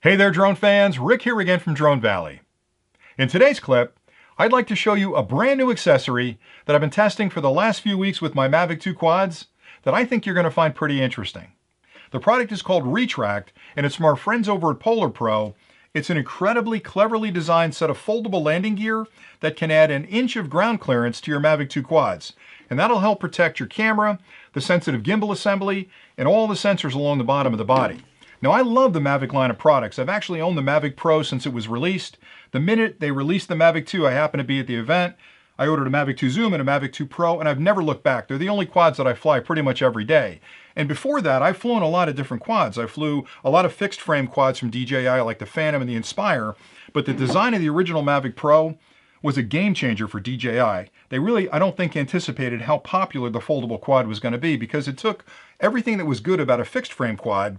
Hey there drone fans, Rick here again from Drone Valley. In today's clip, I'd like to show you a brand new accessory that I've been testing for the last few weeks with my Mavic 2 quads that I think you're going to find pretty interesting. The product is called ReTract and it's from our friends over at PolarPro. It's an incredibly cleverly designed set of foldable landing gear that can add an inch of ground clearance to your Mavic 2 quads. And that'll help protect your camera, the sensitive gimbal assembly, and all the sensors along the bottom of the body. Now, I love the Mavic line of products. I've actually owned the Mavic Pro since it was released. The minute they released the Mavic 2, I happened to be at the event. I ordered a Mavic 2 Zoom and a Mavic 2 Pro, and I've never looked back. They're the only quads that I fly pretty much every day. And before that, I've flown a lot of different quads. I flew a lot of fixed frame quads from DJI, like the Phantom and the Inspire, but the design of the original Mavic Pro was a game changer for DJI. They really, I don't think, anticipated how popular the foldable quad was going to be because it took everything that was good about a fixed frame quad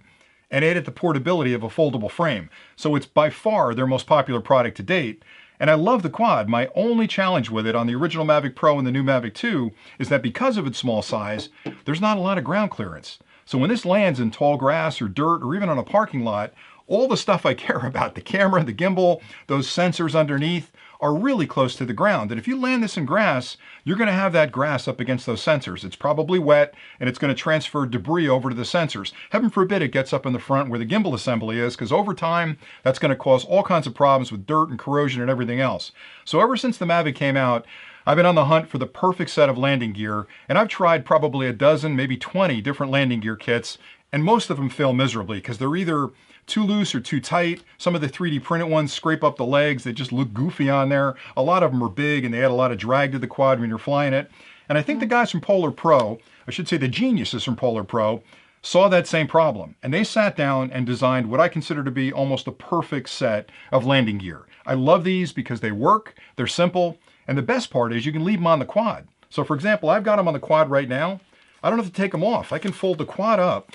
and added the portability of a foldable frame. So it's by far their most popular product to date. And I love the quad. My only challenge with it on the original Mavic Pro and the new Mavic 2 is that because of its small size, there's not a lot of ground clearance. So when this lands in tall grass or dirt or even on a parking lot, all the stuff I care about, the camera, the gimbal, those sensors underneath, are really close to the ground. And if you land this in grass, you're going to have that grass up against those sensors. It's probably wet and it's going to transfer debris over to the sensors. Heaven forbid it gets up in the front where the gimbal assembly is, because over time, that's going to cause all kinds of problems with dirt and corrosion and everything else. So ever since the Mavic came out, I've been on the hunt for the perfect set of landing gear, and I've tried probably a dozen, maybe 20 different landing gear kits, and most of them fail miserably because they're either too loose or too tight. Some of the 3D printed ones scrape up the legs. They just look goofy on there. A lot of them are big and they add a lot of drag to the quad when you're flying it. And I think the guys from PolarPro, I should say the geniuses from PolarPro, saw that same problem. And they sat down and designed what I consider to be almost a perfect set of landing gear. I love these because they work, they're simple, and the best part is you can leave them on the quad. So for example, I've got them on the quad right now. I don't have to take them off. I can fold the quad up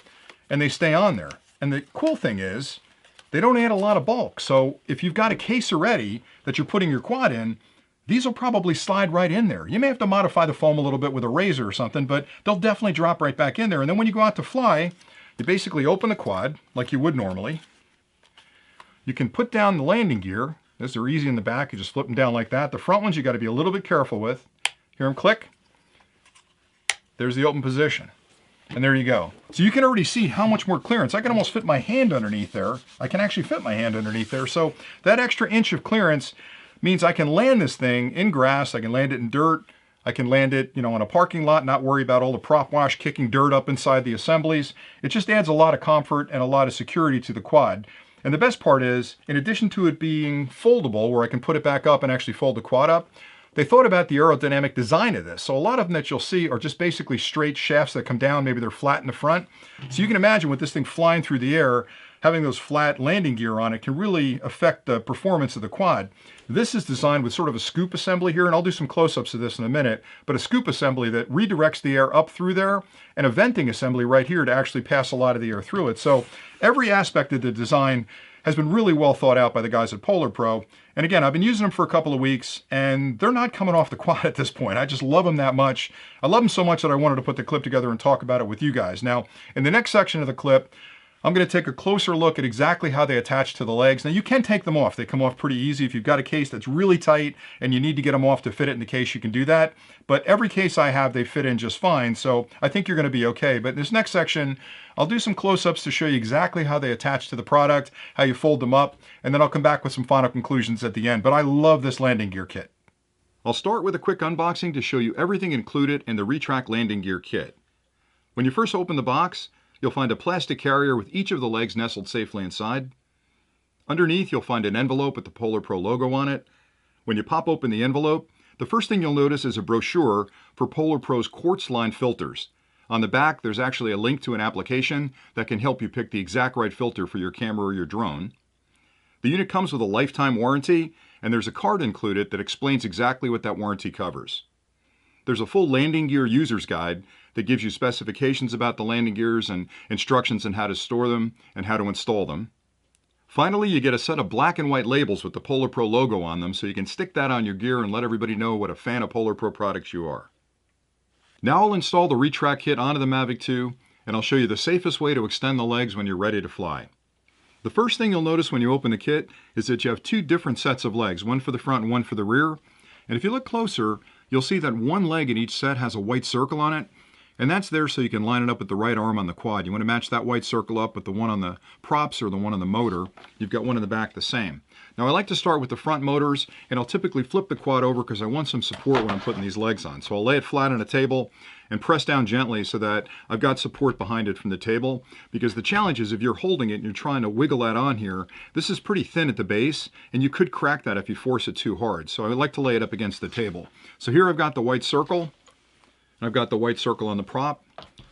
and they stay on there. And the cool thing is, they don't add a lot of bulk. So if you've got a case already that you're putting your quad in, these will probably slide right in there. You may have to modify the foam a little bit with a razor or something, but they'll definitely drop right back in there. And then when you go out to fly, you basically open the quad like you would normally. You can put down the landing gear. These are easy in the back. You just flip them down like that. The front ones you got to be a little bit careful with. Hear them click? There's the open position. And there you go. So you can already see how much more clearance. I can almost fit my hand underneath there. I can actually fit my hand underneath there. So that extra inch of clearance means I can land this thing in grass. I can land it in dirt. I can land it, in a parking lot, not worry about all the prop wash kicking dirt up inside the assemblies. It just adds a lot of comfort and a lot of security to the quad. And the best part is, in addition to it being foldable, where I can put it back up and actually fold the quad up, they thought about the aerodynamic design of this. So a lot of them that you'll see are just basically straight shafts that come down. Maybe they're flat in the front. So you can imagine with this thing flying through the air, having those flat landing gear on it can really affect the performance of the quad. This is designed with sort of a scoop assembly here, and I'll do some close-ups of this in a minute, but a scoop assembly that redirects the air up through there, and a venting assembly right here to actually pass a lot of the air through it. So every aspect of the design has been really well thought out by the guys at PolarPro. And again, I've been using them for a couple of weeks and they're not coming off the quad at this point. I just love them that much. I love them so much that I wanted to put the clip together and talk about it with you guys. Now, in the next section of the clip, I'm going to take a closer look at exactly how they attach to the legs. Now, you can take them off. They come off pretty easy. If you've got a case that's really tight and you need to get them off to fit it in the case, you can do that. But every case I have, they fit in just fine. So I think you're going to be okay. But in this next section, I'll do some close-ups to show you exactly how they attach to the product, how you fold them up, and then I'll come back with some final conclusions at the end. But I love this landing gear kit. I'll start with a quick unboxing to show you everything included in the ReTract landing gear kit. When you first open the box, you'll find a plastic carrier with each of the legs nestled safely inside. Underneath, you'll find an envelope with the PolarPro logo on it. When you pop open the envelope, the first thing you'll notice is a brochure for PolarPro's quartz line filters. On the back, there's actually a link to an application that can help you pick the exact right filter for your camera or your drone. The unit comes with a lifetime warranty, and there's a card included that explains exactly what that warranty covers. There's a full landing gear user's guide that gives you specifications about the landing gears and instructions on how to store them and how to install them. Finally, you get a set of black and white labels with the PolarPro logo on them so you can stick that on your gear and let everybody know what a fan of PolarPro products you are. Now I'll install the ReTract kit onto the Mavic 2 and I'll show you the safest way to extend the legs when you're ready to fly. The first thing you'll notice when you open the kit is that you have two different sets of legs, one for the front and one for the rear. And if you look closer, you'll see that one leg in each set has a white circle on it. And that's there so you can line it up with the right arm on the quad. You want to match that white circle up with the one on the props or the one on the motor. You've got one in the back the same. Now I like to start with the front motors, and I'll typically flip the quad over because I want some support when I'm putting these legs on. So I'll lay it flat on a table and press down gently so that I've got support behind it from the table, because the challenge is if you're holding it and you're trying to wiggle that on here, this is pretty thin at the base and you could crack that if you force it too hard. So I like to lay it up against the table. So here I've got the white circle, and I've got the white circle on the prop.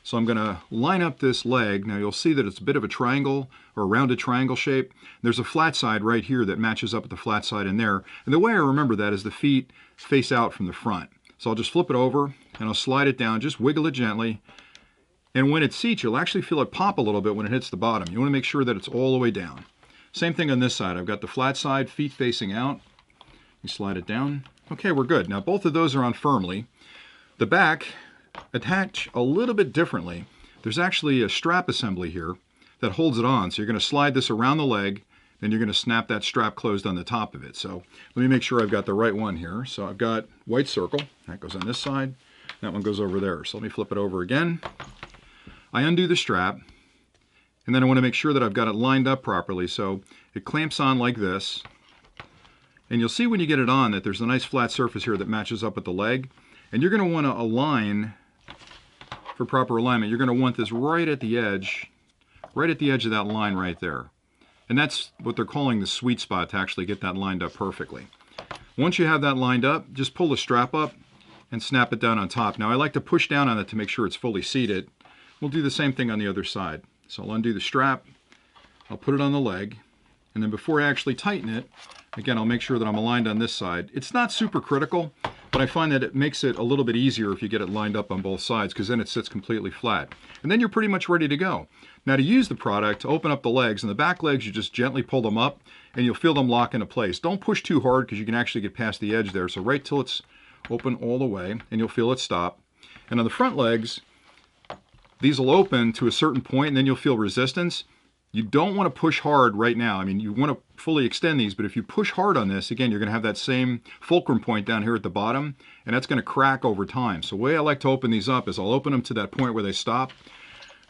So I'm going to line up this leg. Now you'll see that it's a bit of a triangle or a rounded triangle shape. There's a flat side right here that matches up with the flat side in there. And the way I remember that is the feet face out from the front. So I'll just flip it over and I'll slide it down, just wiggle it gently. And when it seats, you'll actually feel it pop a little bit when it hits the bottom. You want to make sure that it's all the way down. Same thing on this side. I've got the flat side, feet facing out. You slide it down. Okay, we're good. Now both of those are on firmly. The back attach a little bit differently. There's actually a strap assembly here that holds it on. So you're going to slide this around the leg, then you're going to snap that strap closed on the top of it. So let me make sure I've got the right one here. So I've got white circle. That goes on this side. That one goes over there. So let me flip it over again. I undo the strap, and then I want to make sure that I've got it lined up properly. So it clamps on like this. And you'll see when you get it on that there's a nice flat surface here that matches up with the leg. And you're going to want to align for proper alignment. You're going to want this right at the edge of that line right there. And that's what they're calling the sweet spot to actually get that lined up perfectly. Once you have that lined up, just pull the strap up and snap it down on top. Now I like to push down on it to make sure it's fully seated. We'll do the same thing on the other side. So I'll undo the strap, I'll put it on the leg, and then before I actually tighten it, again, I'll make sure that I'm aligned on this side. It's not super critical, but I find that it makes it a little bit easier if you get it lined up on both sides, because then it sits completely flat. And then you're pretty much ready to go. Now to use the product, to open up the legs, and the back legs, you just gently pull them up and you'll feel them lock into place. Don't push too hard because you can actually get past the edge there. So right till it's open all the way and you'll feel it stop. And on the front legs, these will open to a certain point and then you'll feel resistance. You don't want to push hard right now. I mean, you want to fully extend these, but if you push hard on this, again, you're going to have that same fulcrum point down here at the bottom, and that's going to crack over time. So the way I like to open these up is I'll open them to that point where they stop,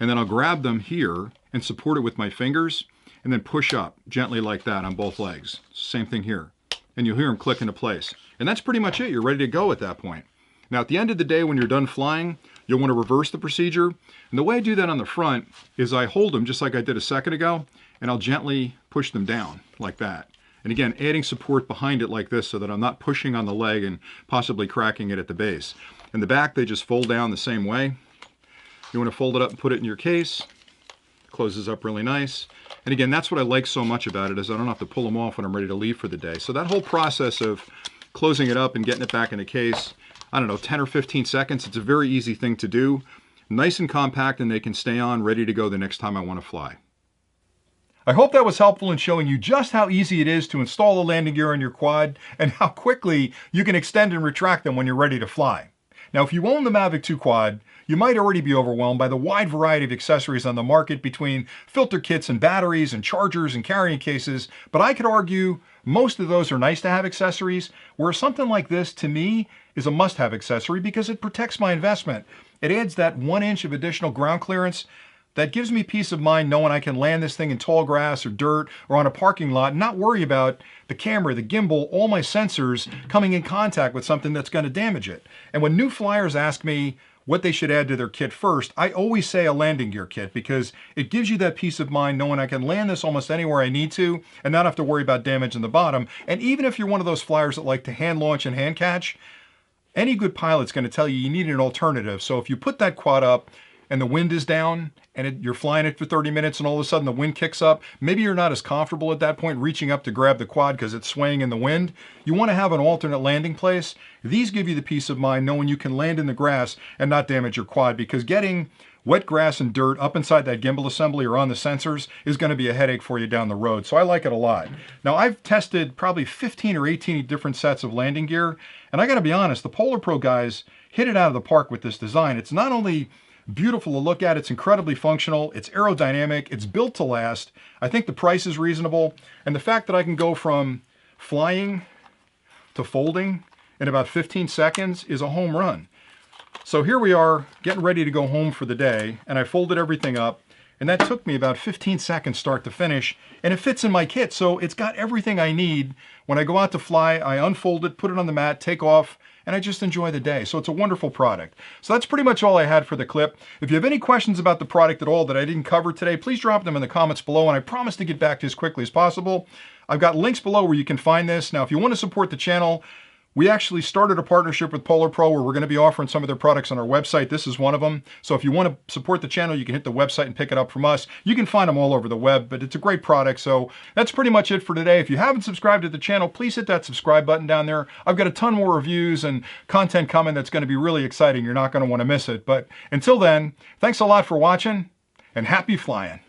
and then I'll grab them here and support it with my fingers, and then push up gently like that on both legs. Same thing here. And you'll hear them click into place. And that's pretty much it. You're ready to go at that point. Now, at the end of the day, when you're done flying, you'll want to reverse the procedure. And the way I do that on the front is I hold them just like I did a second ago, and I'll gently push them down like that. And again, adding support behind it like this so that I'm not pushing on the leg and possibly cracking it at the base. In the back, they just fold down the same way. You want to fold it up and put it in your case. Closes up really nice. And again, that's what I like so much about it, is I don't have to pull them off when I'm ready to leave for the day. So that whole process of closing it up and getting it back in the case, I don't know, 10 or 15 seconds. It's a very easy thing to do. Nice and compact, and they can stay on ready to go the next time I want to fly. I hope that was helpful in showing you just how easy it is to install the landing gear on your quad and how quickly you can extend and retract them when you're ready to fly. Now, if you own the Mavic 2 quad, you might already be overwhelmed by the wide variety of accessories on the market between filter kits and batteries and chargers and carrying cases, but I could argue most of those are nice to have accessories, whereas something like this, to me, is a must-have accessory because it protects my investment. It adds that 1 inch of additional ground clearance that gives me peace of mind knowing I can land this thing in tall grass or dirt or on a parking lot and not worry about the camera, the gimbal, all my sensors coming in contact with something that's going to damage it. And when new flyers ask me what they should add to their kit first, I always say a landing gear kit because it gives you that peace of mind knowing I can land this almost anywhere I need to and not have to worry about damage in the bottom. And even if you're one of those flyers that like to hand launch and hand catch, any good pilot's going to tell you need an alternative. So if you put that quad up and the wind is down and you're flying it for 30 minutes and all of a sudden the wind kicks up, maybe you're not as comfortable at that point reaching up to grab the quad because it's swaying in the wind. You want to have an alternate landing place. These give you the peace of mind knowing you can land in the grass and not damage your quad, because getting wet grass and dirt up inside that gimbal assembly or on the sensors is going to be a headache for you down the road. So I like it a lot. Now, I've tested probably 15 or 18 different sets of landing gear, and I got to be honest, the PolarPro guys hit it out of the park with this design. It's not only beautiful to look at. It's incredibly functional. It's aerodynamic. It's built to last. I think the price is reasonable. And the fact that I can go from flying to folding in about 15 seconds is a home run. So here we are getting ready to go home for the day, and I folded everything up, and that took me about 15 seconds start to finish, and it fits in my kit. So it's got everything I need. When I go out to fly, I unfold it, put it on the mat, take off, and I just enjoy the day. So it's a wonderful product. So that's pretty much all I had for the clip. If you have any questions about the product at all that I didn't cover today, please drop them in the comments below, and I promise to get back to you as quickly as possible. I've got links below where you can find this. Now, if you want to support the channel, we actually started a partnership with PolarPro where we're going to be offering some of their products on our website. This is one of them. So if you want to support the channel, you can hit the website and pick it up from us. You can find them all over the web, but it's a great product. So that's pretty much it for today. If you haven't subscribed to the channel, please hit that subscribe button down there. I've got a ton more reviews and content coming that's going to be really exciting. You're not going to want to miss it. But until then, thanks a lot for watching and happy flying.